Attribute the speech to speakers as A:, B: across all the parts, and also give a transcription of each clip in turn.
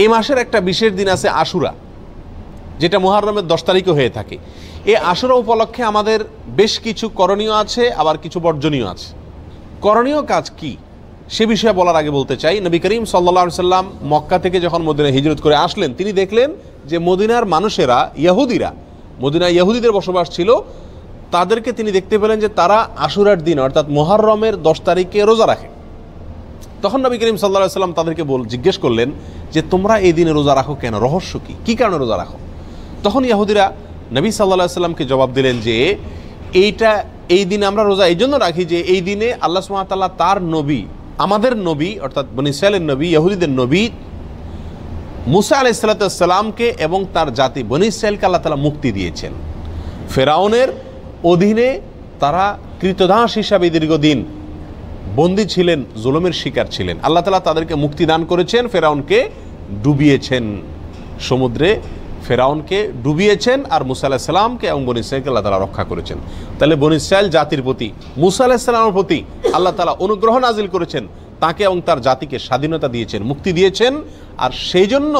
A: এই মাসের একটা বিশেষ দিন আছে আশুরা, যেটা মুহররমের 10 তারিখে হয়ে থাকে। এই আশুরা উপলক্ষে আমাদের বেশ কিছু করণীয় আছে, আবার কিছু বর্জনীয় আছে। করণীয় কাজ কি সে বিষয়ে বলার আগে বলতে চাই, নবী করিম সাল্লাল্লাহু আলাইহি সাল্লাম মক্কা থেকে যখন মদিনায় হিজরত করে আসলেন, তিনি দেখলেন যে মদিনার মানুষেরা, ইহুদিরা, মদিনায় ইহুদিদের বসবাস ছিল, তাদেরকে তিনি দেখতে পেলেন যে তারা আশুরার দিন অর্থাৎ মুহররমের 10 তারিখে রোজা রাখে। তখন নবী করিম সাল্লাল্লাহু আলাইহি সাল্লাম তাদেরকে জিজ্ঞেস করলেন যে তোমরা এই দিনে রোজা রাখো কেন, রহস্য কি, কী কারণে রোজা রাখো? তখন ইহুদিরা নবী সাল্লাল্লাহু আলাইহি সাল্লামকে জবাব দিলেন যে এই দিনে আমরা রোজা এই জন্য রাখি যে এই দিনে আল্লাহ সুবহানাহু ওয়া তাআলা তার নবী, আমাদের নবী অর্থাৎ বনী ইসরাঈলের নবী, ইহুদিদের নবী মুসা আলাইহিস সালামকে এবং তার জাতি বনী ইসরাঈলকে আল্লাহ তাআলা মুক্তি দিয়েছেন। ফেরাউনের অধীনে তারা কৃতদাস হিসাবে দীর্ঘদিন বন্দী ছিলেন, জুলুমের শিকার ছিলেন। আল্লাহ তাআলা তাদেরকে মুক্তি দান করেছেন, ফেরাউনকে ডুবিয়েছেন, সমুদ্রে ফেরাউনকে ডুবিয়েছেন, আর মুসা আলাইহিস সালামকে এবং বনী ইসরাঈলকে আল্লাহ তাআলা রক্ষা করেছেন। তাহলে বনী ইসরাঈল জাতির প্রতি, মুসা আলাইহিস সালামের প্রতি আল্লাহ তাআলা অনুগ্রহ নাজিল করেছেন, তাকে এবং তার জাতিকে স্বাধীনতা দিয়েছেন, মুক্তি দিয়েছেন। আর সেই জন্য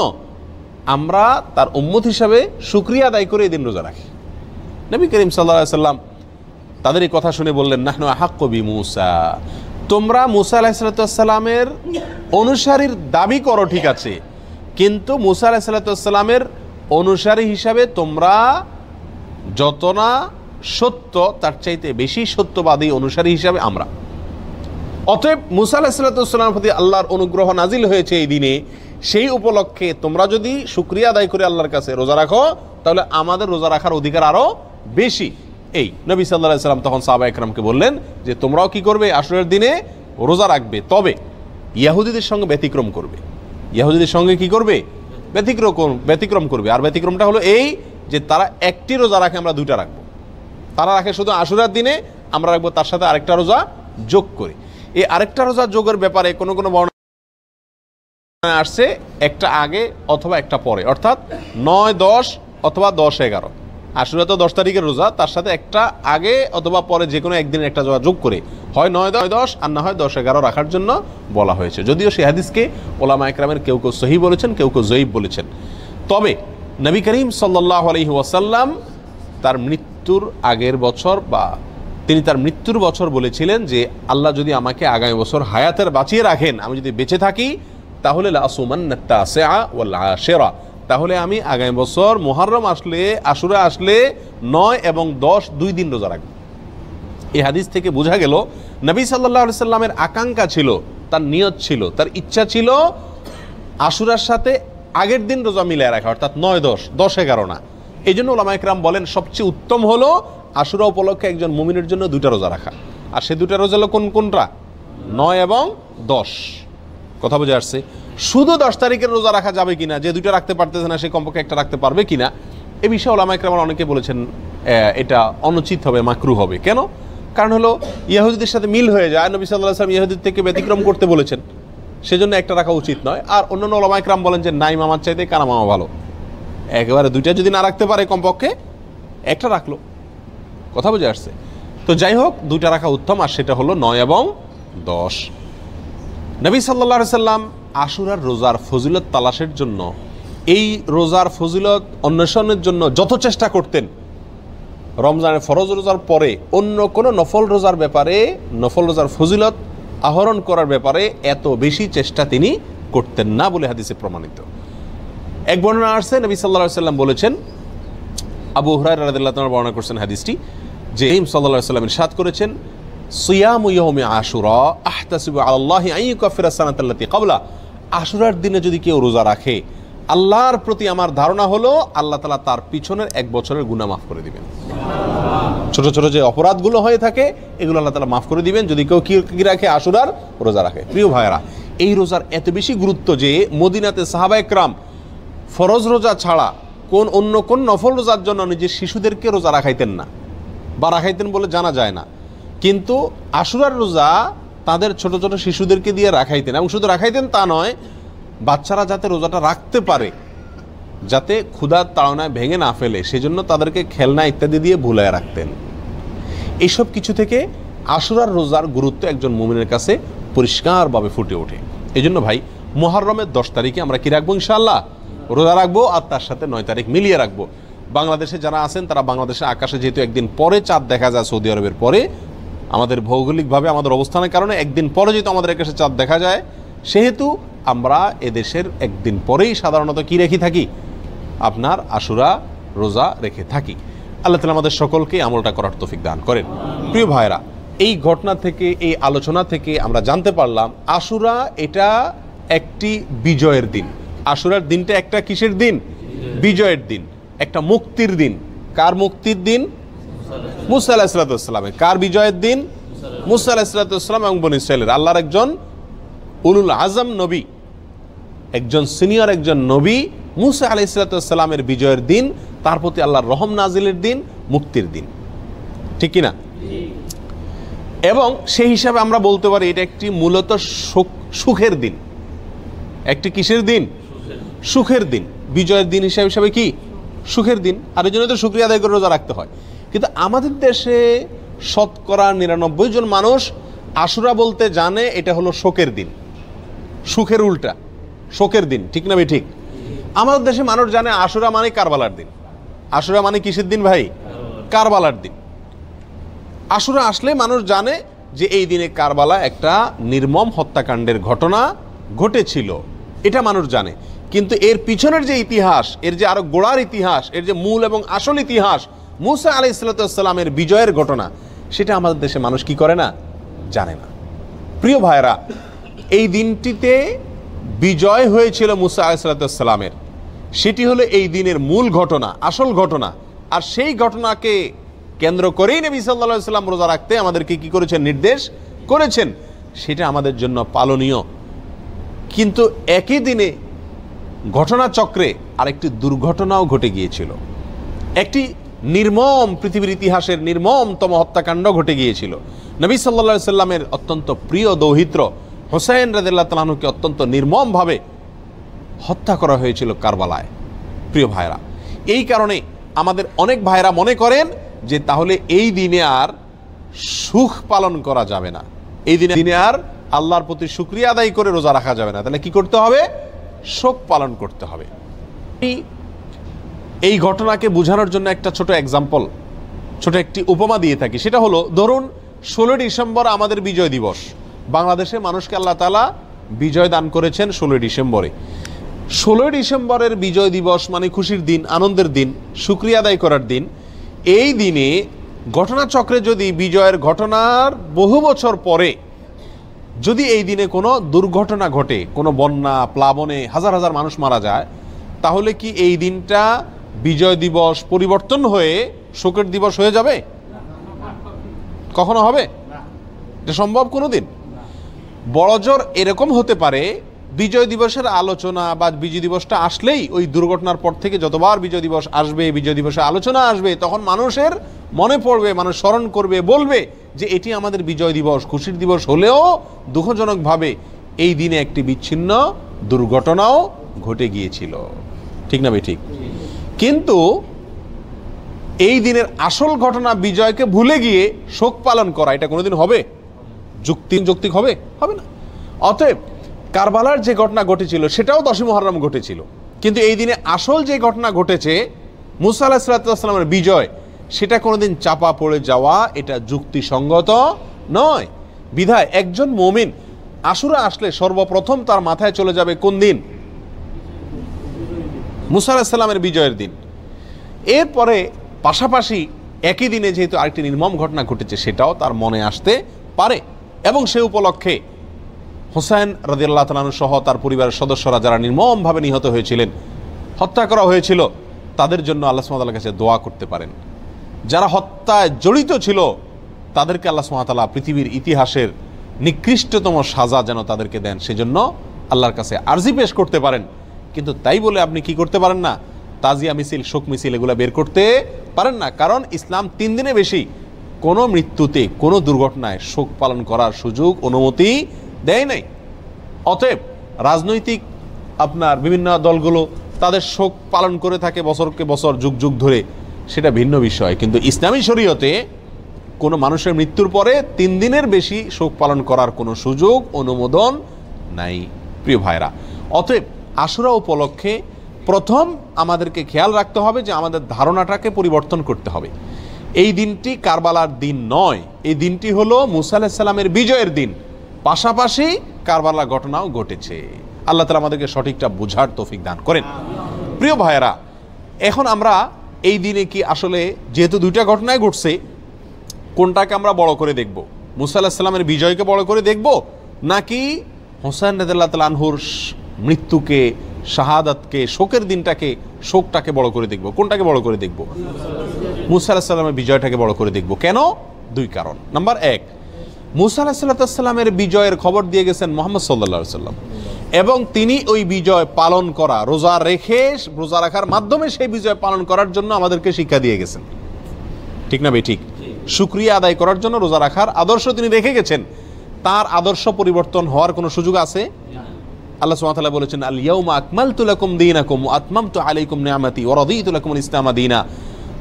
A: আমরা তার উম্মত হিসাবে শুকরিয়া আদায় করে এই দিন রোজা রাখি। নবী করিম সাল্লাল্লাহু আলাইহি সাল্লাম তাদের এই কথা শুনে বললেন, নাহনু আহাক্কু বিমূসা, তোমরা মুসা আলাইহিস সালামের অনুসারীর দাবি করো ঠিক আছে, কিন্তু মুসা আলাইহিস সালামের অনুসারী হিসাবে তোমরা যত না সত্য, তার চাইতে বেশি সত্যবাদী অনুসারী হিসাবে আমরা। অতএব মুসা আলাইহিস সালামের প্রতি আল্লাহর অনুগ্রহ নাজিল হয়েছে এই দিনে, সেই উপলক্ষে তোমরা যদি শুকরিয়া আদায় করে আল্লাহর কাছে রোজা রাখো, তাহলে আমাদের রোজা রাখার অধিকার আরও বেশি। এই নবী সাল্লাল্লাহু আলাইহি সাল্লাম তখন সাহাবা একরামকে বললেন যে তোমরাও কি করবে, আশুরার দিনে রোজা রাখবে, তবে ইহুদিদের সঙ্গে ব্যতিক্রম করবে। ইহুদিদের সঙ্গে কি করবে? ব্যতিক্রম করবে। আর ব্যতিক্রমটা হলো এই যে তারা একটি রোজা রাখে, আমরা দুইটা রাখবো। তারা রাখে শুধু আশুরার দিনে, আমরা রাখবো তার সাথে আরেকটা রোজা যোগ করে। এই আরেকটা রোজা যোগের ব্যাপারে কোনো কোনো বর্ণনা আসছে একটা আগে অথবা একটা পরে, অর্থাৎ 9, 10 অথবা 10, 11। আশুরা তো 10 তারিখের রোজা, তার সাথে একটা আগে অথবা পরে যে কোনো একদিন একটা রোজা যোগ করে হয় 9, 10 আর না হয় 10, 11 রাখার জন্য বলা হয়েছে। যদিও সেই হাদিসকে ওলামা একরামের কেউ কেউ সহিহ বলেছেন, কেউ কেউ জয়ীফ বলেছেন। তবে নবী করিম সাল্লাল্লাহু আলাইহি ওয়াসাল্লাম তার মৃত্যুর আগের বছর বা তিনি তার মৃত্যুর বছর বলেছিলেন যে আল্লাহ যদি আমাকে আগামী বছর হায়াতের বাঁচিয়ে রাখেন, আমি যদি বেঁচে থাকি, তাহলে লাসুমান্নাত তাসিআ ওয়াল আশিরা, তাহলে আমি আগামী বছর মুহররম আসলে, আশুরা আসলে 9 এবং 10 2 দিন রোজা রাখব। এই হাদিস থেকে বোঝা গেল নবী সাল্লাল্লাহু আলাইহি সাল্লামের আকাঙ্ক্ষা ছিল, তার নিয়ত ছিল, তার ইচ্ছা ছিল আশুরার সাথে আগের দিন রোজা মিলিয়ে রাখা, অর্থাৎ 9, 10, 11 না। এই জন্য ওলামা একরাম বলেন সবচেয়ে উত্তম হলো আশুরা উপলক্ষে একজন মুমিনের জন্য 2টা রোজা রাখা। আর সে 2টা রোজা হলো কোনটা? 9 এবং 10। কথা বোঝা আসছে? শুধু 10 তারিখের রোজা রাখা যাবে কিনা, যে 2টা রাখতে পারতেছে না সে কমপক্ষে একটা রাখতে পারবে কিনা, এ বিষয়ে ওলামা একরাম অনেকে বলেছেন এটা অনুচিত হবে, মাকরুহ হবে। কেন? কারণ হলো ইহুদিদের সাথে মিল হয়ে যায়, নবী সাল্লাল্লাহু আলাইহি ওয়াসাল্লাম ইহুদিদের থেকে ব্যতিক্রম করতে বলেছেন, সেজন্য একটা রাখা উচিত নয়। আর অন্যান্য ওলামা একরাম বলেন যে নাই মামার চাইতে কানা মামা ভালো, একেবারে 2টা যদি না রাখতে পারে কমপক্ষে একটা রাখলো। কথা বুঝে আসছে? তো যাই হোক, 2টা রাখা উত্তম, আর সেটা হলো 9 এবং 10। নবী সাল্লাল্লাহু আলাইহি সাল্লাম আশুরার রোজার ফজিলত তালাশের জন্য, এই রোজার ফজিলত অন্বেষণের জন্য যত চেষ্টা করতেন, রমজানের ফরজ রোজার পরে অন্য কোনো নফল রোজার ব্যাপারে, নফল রোজার ফজিলত আহরণ করার ব্যাপারে এত বেশি চেষ্টা তিনি করতেন না বলে হাদিসে প্রমাণিত। এক বর্ণনা আসছে, নবী সাল্লাল্লাহু আলাইহি সাল্লাম বলেছেন, আবু হুরায়রা রাদিয়াল্লাহু তাআলা বর্ণনা করছেন হাদিসটি, যে সাল্লাল্লাহু আলাইহি সাল্লাম ইরশাদ করেছেন, সিয়ামু ইয়াউমি আশুরা আহতাসিবু আলাল্লাহি আন ইউকাফিরা সানাতাল্লাতী ক্বাবলা, আশুরার দিনে যদি কেউ রোজা রাখে, আল্লাহর প্রতি আমার ধারণা হলো আল্লাহ তাআলা তার পিছনের 1 বছরের গুনাহ মাফ করে দিবেন। ছোট ছোট যে অপরাধগুলো হয়ে থাকে এগুলো আল্লাহ তাআলা মাফ করে দিবেন যদি কেউ কি রাখে, আশুরার রোজা রাখে। প্রিয় ভাইয়েরা, এই রোজার এত বেশি গুরুত্ব যে মদিনাতে সাহাবা একরাম ফরজ রোজা ছাড়া অন্য কোন নফল রোজার জন্য নিজের শিশুদেরকে রোজা রাখাইতেন না, বা রাখাইতেন বলে জানা যায় না, কিন্তু আশুরার রোজা তাদের ছোট ছোট শিশুদেরকে দিয়ে রাখাইতেন। এবং শুধু রাখাইতেন তা নয়, বাচ্চারা যাতে রোজাটা রাখতে পারে, যাতে ক্ষুধার তাড়নায় ভেঙে না ফেলে, সেজন্য তাদেরকে খেলনা ইত্যাদি দিয়ে ভুলায় রাখতেন। এইসব কিছু থেকে আশুরার রোজার গুরুত্ব একজন মুমিনের কাছে পরিষ্কারভাবে ফুটে ওঠে। এই জন্য ভাই, মুহররমের 10 তারিখে আমরা কি রাখবো? ইনশাআল্লাহ রোজা রাখবো, আর তার সাথে 9 তারিখ মিলিয়ে রাখবো। বাংলাদেশে যারা আছেন তারা বাংলাদেশে আকাশে যেহেতু একদিন পরে চাঁদ দেখা যায় সৌদি আরবের পরে, আমাদের ভৌগোলিকভাবে আমাদের অবস্থানের কারণে একদিন পরে যেহেতু আমাদের আকাশে চাঁদ দেখা যায়, সেহেতু আমরা এদেশের একদিন পরেই সাধারণত কি রেখে থাকি? আপনার আশুরা রোজা রেখে থাকি। আল্লাহ তাআলা আমাদের সকলকে আমলটা করার তৌফিক দান করেন। প্রিয় ভাইরা, এই ঘটনা থেকে, এই আলোচনা থেকে আমরা জানতে পারলাম আশুরা এটা একটি বিজয়ের দিন। আশুরার দিনটা একটা কিসের দিন? বিজয়ের দিন, একটা মুক্তির দিন। কার মুক্তির দিন? মুসা আলাইহিস সালামের। কার বিজয়ের দিন? মুসা আলাইহিস সালাম এবং বনী ইসরাইলের। আল্লাহর একজন উলুল আজম নবী, একজন সিনিয়র একজন নবী মুসা আলাইহিস সালামের বিজয়ের দিন, তার প্রতি আল্লাহর রহম নাজিলের দিন, মুক্তির দিন, ঠিক কিনা? এবং সেই হিসাবে আমরা বলতে পারি এটা একটি মূলত সুখের দিন। একটি কিসের দিন? সুখের দিন। বিজয়ের দিন হিসাবে কি? সুখের দিন। আর এই জন্য তো শুকরিয়া আদায় করে রোজা রাখতে হয়। কিন্তু আমাদের দেশে শতকরা 99 জন মানুষ আশুরা বলতে জানে এটা হলো শোকের দিন, সুখের উল্টা শোকের দিন, ঠিক না? ঠিক। আমাদের দেশে মানুষ জানে আশুরা মানে কারবালার দিন। আশুরা মানে কিসের দিন ভাই? কারবালার দিন। আশুরা আসলে মানুষ জানে যে এই দিনে কারবালা একটা নির্মম হত্যাকাণ্ডের ঘটনা ঘটেছিল, এটা মানুষ জানে। কিন্তু এর পিছনের যে ইতিহাস, এর যে আরো গোড়ার ইতিহাস, এর যে মূল এবং আসল ইতিহাস, মুসা আলাইহিস সালামের বিজয়ের ঘটনা, সেটা আমাদের দেশে মানুষ কি করে না? জানে না। প্রিয় ভাইরা, এই দিনটিতে বিজয় হয়েছিল মুসা আলাইহিস সালামের, সেটি হলো এই দিনের মূল ঘটনা, আসল ঘটনা। আর সেই ঘটনাকে কেন্দ্র করেই নবী সাল্লাল্লাহু আলাইহি ওয়াসাল্লাম রোজা রাখতে আমাদেরকে কি করেছেন? নির্দেশ করেছেন। সেটা আমাদের জন্য পালনীয়। কিন্তু একই দিনে ঘটনাচক্রে আরেকটি দুর্ঘটনাও ঘটে গিয়েছিল। একটি নির্মম, পৃথিবীর ইতিহাসের নির্মমতম হত্যাকাণ্ড ঘটে গিয়েছিল। নবী সাল্লাল্লাহু আলাইহি ওয়াসাল্লামের অত্যন্ত প্রিয় দৌহিত্র হুসাইন রাদিয়াল্লাহু তাআলা আনহুকে অত্যন্ত নির্মমভাবে হত্যা করা হয়েছিল কারবালায়। প্রিয় ভাইরা, এই কারণে আমাদের অনেক ভাইরা মনে করেন যে তাহলে এই দিনে আর সুখ পালন করা যাবে না, এই দিনে আর আল্লাহর প্রতি শুকরিয়া আদায় করে রোজা রাখা যাবে না। তাহলে কি করতে হবে? শোক পালন করতে হবে। এই ঘটনাকে বোঝানোর জন্য একটা ছোট এক্সাম্পল, ছোট একটি উপমা দিয়ে থাকি। সেটা হলো, ধরুন 16 ডিসেম্বর আমাদের বিজয় দিবস। বাংলাদেশে মানুষকে আল্লাহ তাআলা বিজয় দান করেছেন 16 ডিসেম্বরে। 16 ডিসেম্বরের বিজয় দিবস মানে খুশির দিন, আনন্দের দিন, শুকরিয়া আদায় করার দিন। এই দিনে ঘটনাচক্রে যদি বিজয়ের ঘটনার বহু বছর পরে যদি এই দিনে কোনো দুর্ঘটনা ঘটে, কোনো বন্যা, প্লাবনে হাজার হাজার মানুষ মারা যায়, তাহলে কি এই দিনটা বিজয় দিবস পরিবর্তন হয়ে শোকের দিবস হয়ে যাবে? কখনো হবে? এটা সম্ভব কোনোদিন? বড়জোর এরকম হতে পারে, বিজয় দিবসের আলোচনা বা বিজয় দিবসটা আসলেই ওই দুর্ঘটনার পর থেকে যতবার বিজয় দিবস আসবে, বিজয় দিবসে আলোচনা আসবে, তখন মানুষের মনে পড়বে, মানুষ স্মরণ করবে, বলবে যে এটি আমাদের বিজয় দিবস, খুশির দিবস হলেও দুঃখজনকভাবে এই দিনে একটি বিচ্ছিন্ন দুর্ঘটনাও ঘটে গিয়েছিল, ঠিক না? ঠিক। কিন্তু এই দিনের আসল ঘটনা বিজয়কে ভুলে গিয়ে শোক পালন করা, এটা কোনোদিন হবে? যৌক্তিক হবে? হবে না। অতএব কারবালার যে ঘটনা ঘটেছিল সেটাও 10ই মুহররম ঘটেছিল, কিন্তু এই দিনে আসল যে ঘটনা ঘটেছে মুসা আলাইহিস সালামের বিজয়, সেটা কোনোদিন চাপা পড়ে যাওয়া এটা যুক্তিসঙ্গত নয়। বিধায় একজন মুমিন আশুরা আসলে সর্বপ্রথম তার মাথায় চলে যাবে কোন দিন? মুসা আলাইহিস সালামের বিজয়ের দিন। এরপরে পাশাপাশি একই দিনে যেহেতু আরেকটি নির্মম ঘটনা ঘটেছে সেটাও তার মনে আসতে পারে, এবং সে উপলক্ষে হুসাইন রাদিয়াল্লাহু তাআলা আনহু সহ তার পরিবারের সদস্যরা যারা নির্মমভাবে নিহত হয়েছিলেন, হত্যা করা হয়েছিল, তাদের জন্য আল্লাহ সুবহানাহু ওয়া তাআলার কাছে দোয়া করতে পারেন। যারা হত্যায় জড়িত ছিল তাদেরকে আল্লাহ সুবহানাহু ওয়া তাআলা পৃথিবীর ইতিহাসের নিকৃষ্টতম সাজা যেন তাদেরকে দেন, সেজন্য আল্লাহর কাছে আরজি পেশ করতে পারেন। কিন্তু তাই বলে আপনি কি করতে পারেন না? তাজিয়া মিছিল, শোক মিছিল এগুলো বের করতে পারেন না। কারণ ইসলাম 3 দিনে বেশি কোনো মৃত্যুতে, কোনো দুর্ঘটনায় শোক পালন করার সুযোগ, অনুমতি দেয় নাই। অতএব রাজনৈতিক আপনার বিভিন্ন দলগুলো তাদের শোক পালন করে থাকে বছরকে বছর, যুগ যুগ ধরে, সেটা ভিন্ন বিষয়। কিন্তু ইসলামী শরীয়তে কোনো মানুষের মৃত্যুর পরে 3 দিনের বেশি শোক পালন করার কোনো সুযোগ, অনুমোদন নাই। প্রিয় ভাইরা, অতএব আশুরা উপলক্ষে প্রথম আমাদেরকে খেয়াল রাখতে হবে যে আমাদের ধারণাটাকে পরিবর্তন করতে হবে। এই দিনটি কারবালার দিন নয়, এই দিনটি হলো মুসা আলাইহিস সালামের বিজয়ের দিন, পাশাপাশি কারবালা ঘটনাও ঘটেছে। আল্লাহ তাআলা আমাদেরকে সঠিকটা বুঝার তৌফিক দান করেন। প্রিয় ভাইয়েরা, এখন আমরা এই দিনে কি আসলে যেহেতু দুইটা ঘটনায় ঘটছে, কোনটাকে আমরা বড় করে দেখব? মুসা আলাইহিস সালামের বিজয়কে বড় করে দেখব, নাকি হোসেন রাদিয়াল্লাহু তাআলা আনহুর মৃত্যুকে, শাহাদাতকে, শোকের দিনটাকে, শোকটাকে বড় করে দেখব? কোনটাকে বড় করে দেখব? মুসা আলাইহিস সালামের বিজয়টাকে বড় করে দেখব। কেন? দুই কারণ। নাম্বার এক, মুসা আলাইহিস সালামের বিজয়ের খবর দিয়ে গেছেন মুহাম্মদ সাল্লাল্লাহু আলাইহি ওয়াসাল্লাম, এবং তিনি ওই বিজয় পালন করা, রোজা রাখার মাধ্যমে সেই বিজয় পালন করার জন্য আমাদেরকে শিক্ষা দিয়ে গেছেন। ঠিক না ভাই? ঠিক। শুকরিয়া আদায় করার জন্য রোজা রাখার আদর্শ তিনি রেখে গেছেন। তার আদর্শ পরিবর্তন হওয়ার কোনো সুযোগ আছে? আল্লাহ সুবহানাহু ওয়া তাআলা বলেছেন, আল ইয়াউমা আকমালতু লাকুম দীনাকুম ওয়া আতমামতু আলাইকুম নি'মাতি ওয়া রাদিতু লাকুমুল ইসলামা দীনা।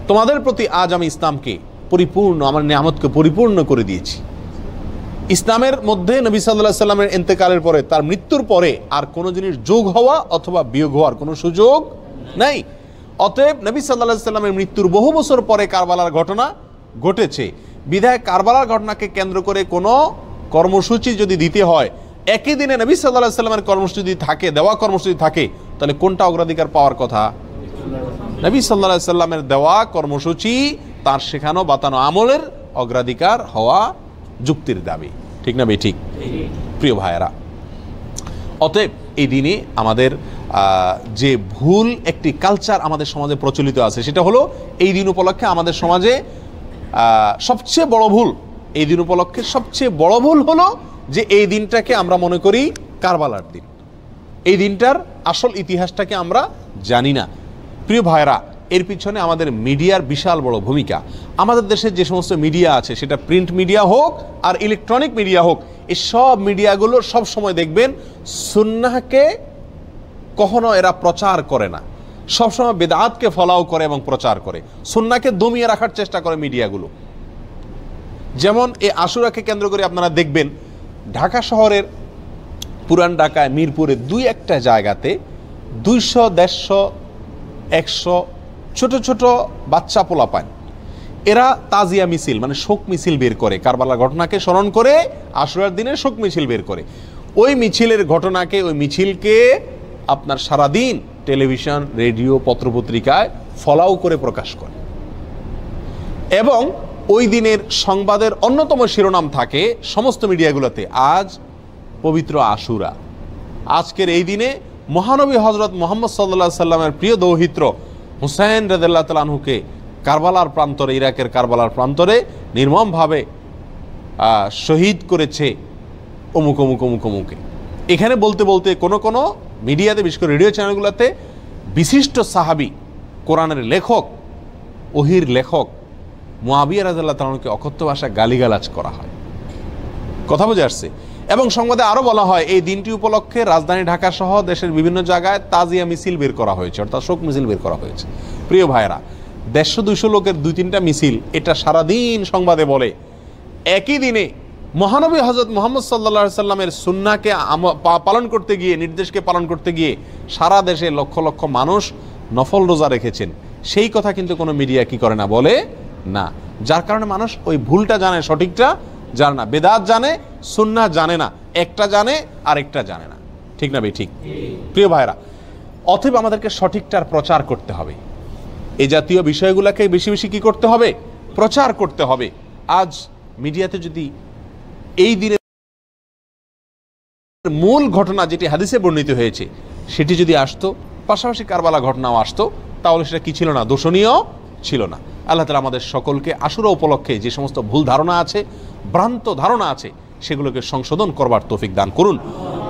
A: তোমাদের প্রতি আজ আমি ইসলামকে পরিপূর্ণ, আমার নিয়ামতকে পরিপূর্ণ করে দিয়েছি। ইসলামের মধ্যে নবী সাল্লাল্লাহু আলাইহি সাল্লামের ইন্তেকালের পরে, তার মৃত্যুর পরে আর কোনো জিনিস যোগ হওয়া অথবা বিয়োগ হওয়ার কোনো সুযোগ নাই। অতএব নবী সাল্লাল্লাহু আলাইহি সাল্লামের মৃত্যুর বহু বছর পরে কারবালার ঘটনা ঘটেছে, বিধায় কারবালার ঘটনাকে কেন্দ্র করে কোনো কর্মসূচি যদি দিতে হয়, একই দিনে নবী সাল্লাল্লাহু আলাইহি সাল্লামের কর্মসূচি থাকে, দেওয়া কর্মসূচি থাকে, তাহলে কোনটা অগ্রাধিকার পাওয়ার কথা? নবী সাল্লাল্লাহু আলাইহি সাল্লামের দেওয়া কর্মসূচি, তার শেখানো বাতানো আমলের অগ্রাধিকার হওয়া যুক্তির দাবি। ঠিক না ভাই? ঠিক। প্রিয় ভাইয়েরা, অতএব এই দিনে আমাদের যে ভুল একটি কালচার আমাদের সমাজে প্রচলিত আছে, সেটা হলো এই দিন উপলক্ষে আমাদের সমাজে সবচেয়ে বড় ভুল, এই দিন উপলক্ষে সবচেয়ে বড় ভুল হলো যে এই দিনটাকে আমরা মনে করি কারবালার দিন। এই দিনটার আসল ইতিহাসটাকে আমরা জানি না। প্রিয় ভাইরা, এর পিছনে আমাদের মিডিয়ার বিশাল বড় ভূমিকা। আমাদের দেশের যে সমস্ত মিডিয়া আছে, সেটা প্রিন্ট মিডিয়া হোক আর ইলেকট্রনিক মিডিয়া হোক, এই সব মিডিয়াগুলো সব সময় দেখবেন সুন্নাহকে কখনো এরা প্রচার করে না, সবসময় বেদাতকে ফলাও করে এবং প্রচার করে, সুন্নাহকে দমিয়ে রাখার চেষ্টা করে মিডিয়াগুলো। যেমন এই আশুরাকে কেন্দ্র করে আপনারা দেখবেন ঢাকা শহরের পুরান ঢাকায় মিরপুরে দুই একটা জায়গাতে 200, 150, 100 ছোট ছোট বাচ্চা পোলাপান, এরা তাজিয়া মিছিল মানে শোক মিছিল বের করে, কারবালার ঘটনাকে স্মরণ করে আশুরার দিনে শোক মিছিল বের করে। ওই মিছিলের ঘটনাকে, ওই মিছিলকে আপনার সারাদিন টেলিভিশন, রেডিও, পত্রপত্রিকায় ফলাও করে প্রকাশ করে, এবং ওই দিনের সংবাদের অন্যতম শিরোনাম থাকে সমস্ত মিডিয়াগুলোতে, আজ পবিত্র আশুরা। আজকের এই দিনে মহানবী হযরত মুহাম্মদ সাল্লাল্লাহু আলাইহি সাল্লামের প্রিয় দৌহিত্র হুসাইন রাদিয়াল্লাহু তাআলা আনহুকে কারবালার প্রান্তরে, ইরাকের কারবালার প্রান্তরে নির্মমভাবে শহীদ করেছে অমুক অমুক অমুক অমুকে। এখানে বলতে বলতে কোনো মিডিয়াতে, বিশেষ করে রেডিও চ্যানেলগুলোতে বিশিষ্ট সাহাবী, কোরআনের লেখক, ওহির লেখক মুআবিয়া রাদিয়াল্লাহু তাআলা আনহুকে অকথ্য ভাষায় গালিগালাজ করা হয়। কথা বুঝে আসছে? এবং সংবাদে আরও বলা হয় এই দিনটি উপলক্ষে রাজধানী ঢাকা সহ দেশের বিভিন্ন জায়গায় তাজিয়া মিছিল বের করা হয়েছে, অর্থাৎ শোক মিছিল বের করা হয়েছে। প্রিয় ভাইরা, 150-200 লোকের 2-3টা মিছিল, এটা সারাদিন সংবাদে বলে। একই দিনে মহানবী হযরত মুহাম্মদ সাল্লাল্লাহু আলাইহি সাল্লামের সুন্নাহকে পালন করতে গিয়ে, নির্দেশকে পালন করতে গিয়ে সারা দেশে লক্ষ লক্ষ মানুষ নফল রোজা রেখেছেন, সেই কথা কিন্তু কোনো মিডিয়া কি করে না, বলে না। যার কারণে মানুষ ওই ভুলটা জানে, সঠিকটা জানে না, বেদাত জানে, সুন্নাহ জানে না, একটা জানে আরেকটা জানে না। ঠিক না ভাই? ঠিক। প্রিয় ভাইরা, অতএব আমাদেরকে সঠিকটার প্রচার করতে হবে। এই জাতীয় বিষয়গুলোকে বেশি বেশি কি করতে হবে? প্রচার করতে হবে। আজ মিডিয়াতে যদি এই দিনের মূল ঘটনা যেটি হাদিসে বর্ণিত হয়েছে সেটি যদি আসতো, পাশাপাশি কারবালা ঘটনাও আসতো, তাহলে সেটা কি ছিল না? দোষণীয় ছিল না। আল্লাহ তাআলা আমাদের সকলকে আশুরা উপলক্ষে যে সমস্ত ভুল ধারণা আছে, ভ্রান্ত ধারণা আছে, সেগুলোকে সংশোধন করবার তৌফিক দান করুন।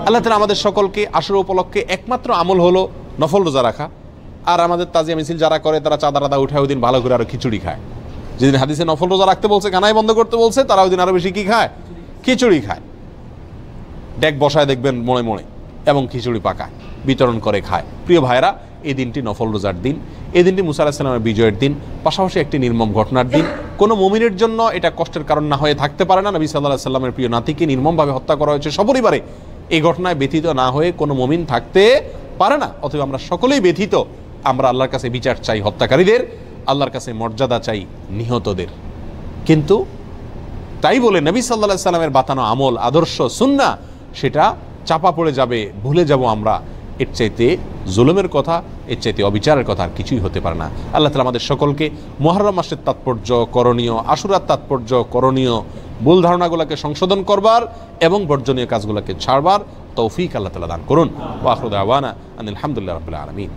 A: আল্লাহ তাআলা আমাদের সকলকে আশুরা উপলক্ষে একমাত্র আমল হলো নফল রোজা রাখা। আর আমাদের তাজিয়া মিছিল যারা করে তারা চাঁদা টাদা উঠায় ওই দিন ভালো করে আরো খিচুড়ি খায়। যেদিন হাদিসে নফল রোজা রাখতে বলছে, কানাই বন্ধ করতে বলছে, তারা ওই দিন আরো বেশি কি খায়? খিচুড়ি খায়। ডেক বসায় দেখবেন মোড়ে মোড়ে, এবং খিচুড়ি পাকায়, বিতরণ করে খায়। প্রিয় ভাইরা, এই দিনটি নফল রোজার দিন, এই দিনটি মুসা আলাইহিস সালামের বিজয়ের দিন, পাশাপাশি একটি নির্মম ঘটনার দিন। কোনো মুমিনের জন্য এটা কষ্টের কারণ না হয়ে থাকতে পারে না। নবী সাল্লাল্লাহু আলাইহি সাল্লামের প্রিয় নাতিকে নির্মমভাবে হত্যা করা হয়েছে সপরিবারে, এই ঘটনায় ব্যথিত না হয়ে কোনো মুমিন থাকতে পারে না। অতএব আমরা সকলেই ব্যথিত। আমরা আল্লাহর কাছে বিচার চাই হত্যাকারীদের, আল্লাহর কাছে মর্যাদা চাই নিহতদের। কিন্তু তাই বলে নবী সাল্লাল্লাহু আলাইহি সাল্লামের বাতানো আমল, আদর্শ, সুন্নাহ সেটা চাপা পড়ে যাবে, ভুলে যাব আমরা। এর চাইতে জুলুমের কথা, এর চাইতে অবিচারের কথা আর কিছুই হতে পারে না। আল্লাহ তাআলা আমাদের সকলকে মুহররম মাসের তাৎপর্য, করণীয়, আশুরার তাৎপর্য, করণীয়, ভুল ধারণাগুলোকে সংশোধন করবার এবং বর্জনীয় কাজগুলোকে ছাড়বার তৌফিক আল্লাহ তাআলা দান করুন। ওয়া আখিরু দাওয়ানা আনিল হামদুলিল্লাহি রাব্বিল আলামিন।